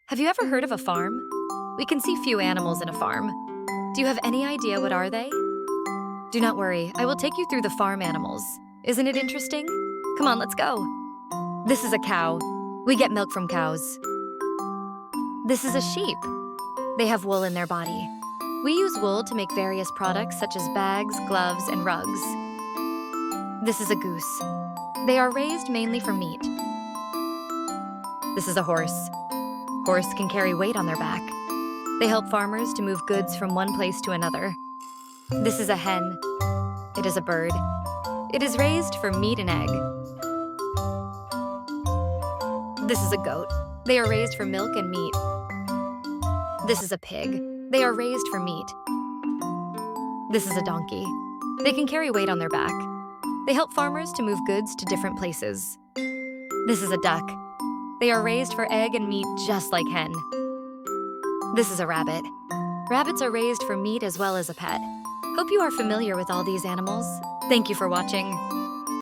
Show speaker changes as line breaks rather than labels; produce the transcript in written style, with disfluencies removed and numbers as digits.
Have you ever heard of a farm? We can see few animals in a farm. Do you have any idea what are they? Do not worry, I will take you through the farm animals. Isn't it interesting? Come on, let's go. This is a cow. We get milk from cows. This is a sheep. They have wool in their body. We use wool to make various products such as bags, gloves, and rugs. This is a goose. They are raised mainly for meat. This is a horse. Horse can carry weight on their back. They help farmers to move goods from one place to another. This is a hen. It is a bird. It is raised for meat and egg. This is a goat. They are raised for milk and meat. This is a pig. They are raised for meat. This is a donkey. They can carry weight on their back. They help farmers to move goods to different places. This is a duck. They are raised for egg and meat just like hen. This is a rabbit. Rabbits are raised for meat as well as a pet. Hope you are familiar with all these animals. Thank you for watching.